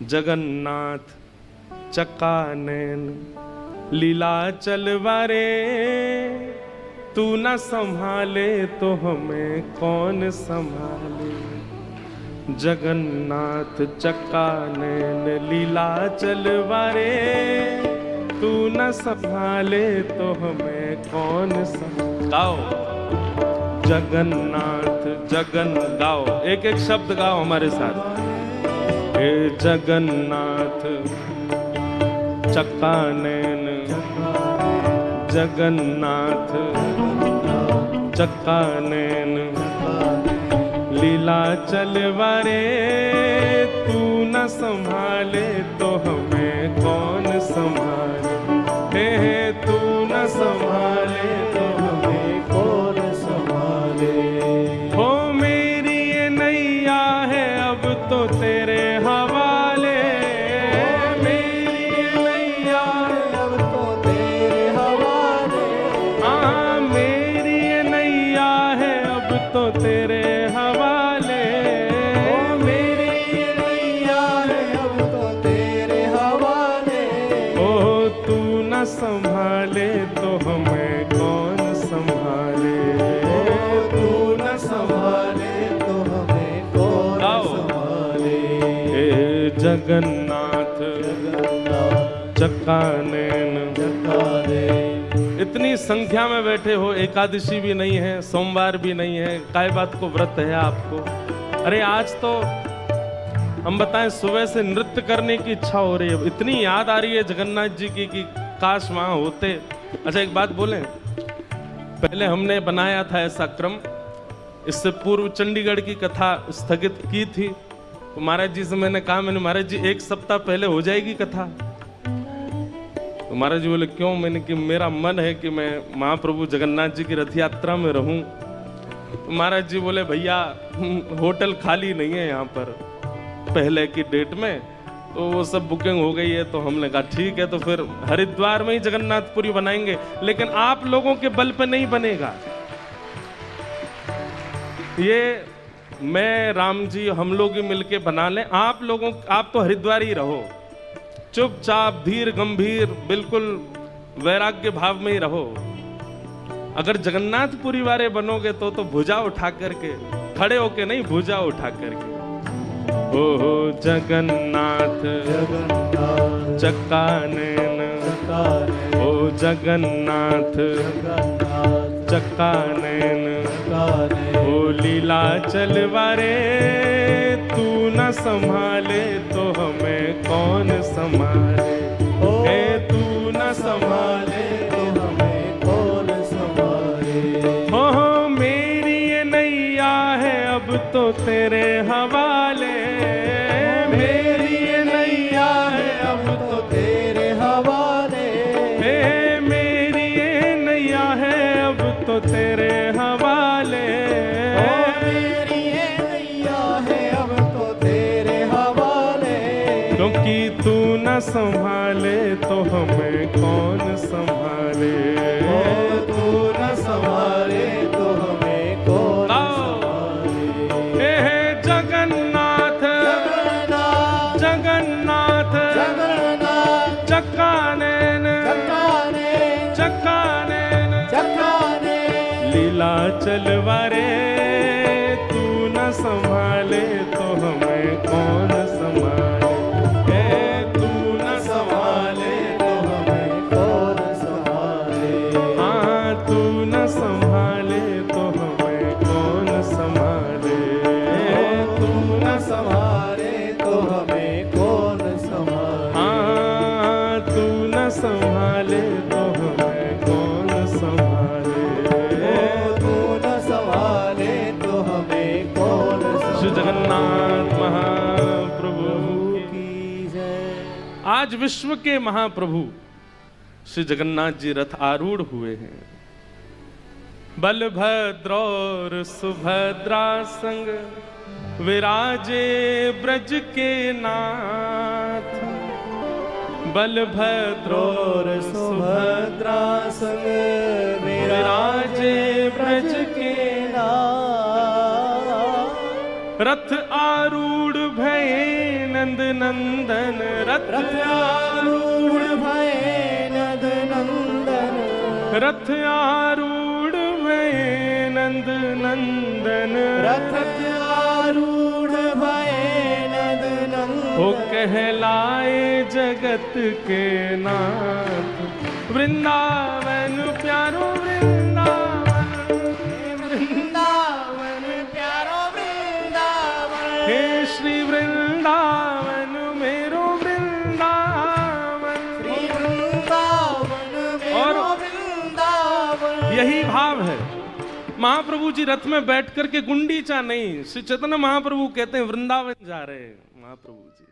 जगन्नाथ चक्कानैन लीला चलवारे, तू न संभाले तो हमें कौन संभाले। जगन्नाथ चक्कानैन लीला चलवारे, तू न संभाले तो हमें कौन गाओ। जगन्नाथ जगन गाओ, एक एक शब्द गाओ हमारे साथ। हे जगन्नाथ चक्कानैन, जगन्नाथ चक्कानैन लीला चलवारे, तू न संभाले तो हमें कौन संभाले। हे तू न संभाले तो हमें कौन संभाले। हो मेरी ये नैया है अब तो तेरे हवाले, मेरी ये नैया है अब तो तेरे हवाले। हाँ मेरी ये नैया है अब तो तेरे हवाले, मेरी ये नैया है अब तो तेरे हवाले। ओ तू न संभाले तो हमें कौन संभाले। ओ तू न संभाले तो हमें कौन संभाले। हे जगन्नाथ चक्कानैन। इतनी संख्या में बैठे हो, एकादशी भी नहीं है, सोमवार भी नहीं है, काय बात को व्रत है आपको। अरे आज तो हम बताएं सुबह से नृत्य करने की इच्छा हो रही है, इतनी याद आ रही है जगन्नाथ जी की कि काश वहां होते। अच्छा एक बात बोलें, पहले हमने बनाया था ऐसा क्रम, इससे पूर्व चंडीगढ़ की कथा स्थगित की थी, तो महाराज जी से मैंने कहा, मैंने महाराज जी एक सप्ताह पहले हो जाएगी कथा। तो महाराज जी बोले क्यों? मैंने कि मेरा मन है कि मैं महाप्रभु जगन्नाथ जी की रथ यात्रा में रहूं। तो महाराज जी बोले भैया होटल खाली नहीं है यहाँ पर पहले की डेट में, तो वो सब बुकिंग हो गई है। तो हमने कहा ठीक है, तो फिर हरिद्वार में ही जगन्नाथपुरी बनाएंगे, लेकिन आप लोगों के बल पे नहीं बनेगा ये। मैं राम जी हम लोग ही मिलके बना लें, आप तो हरिद्वार ही रहो, चुपचाप धीर गंभीर बिल्कुल वैराग्य भाव में ही रहो। अगर जगन्नाथपुरी वाले बनोगे तो भुजा उठा करके, खड़े होके नहीं, भुजा उठा करके। ओ जगन्नाथ चक्कानैन, ओ जगन्नाथ चक्कानैन, ओ लीला चलवारे, तू न संभाले तो हमें कौन संभाले। हे तू न संभाले तो हमें कौन संभाले। हो मेरी ये नैया है अब तो तेरे हवाले, मेरी ये नैया है अब तो तेरे हवाले। हे मेरी ये नैया है अब तो तेरे हवाले, मेरी ये नैया है अब तो तेरे हवाले। क्योंकि तू न संभाले तो हमें कौन संभाले। तू न संभाले तो हमें कौन संभाले। हे जगन्नाथ जगन्नाथ चक्कानैन, चक्कानैन लीला चलवारे, तू न संभाले तो हमें कौन संभाले। हे तू न संभाले तो हमें कौन संभाले। हाँ तू न संभाले तो हमें कौन संभाले। तू न संभाले तो हमें कौन संभाले। हाँ तू न संभाले तो हमें कौन संभाले। तू न संभाले तो हमें कौन संभाले। श्री जगन्नाथ महाप्रभु की जय। आज विश्व के महाप्रभु श्री जगन्नाथ जी रथ आरूढ़ हुए हैं। बलभद्र और सुभद्रा संग विराजे ब्रज के नाथ। बलभद्र और सुभद्रा संग विराजे ब्रज के नाथ। रथ आरूढ़ भये नंद नंदन रथ आरूढ़ भये नंद नंदन रथ आरूढ़ भये नंद नंदन रथ आरूढ़ भये नंद नंदन वो कहलाए जगत के नाथ वृंदावन प्यारो वृंदावन वृंदावन प्यारो वृंदावन हे श्री वृंदावन मेरो वृंदावन श्री वृंदावन मेरो वृंदावन। यही भाव है। महाप्रभु जी रथ में बैठ करके गुंडीचा नहीं, श्री चैतन्य महाप्रभु कहते हैं वृंदावन जा रहे हैं महाप्रभु जी।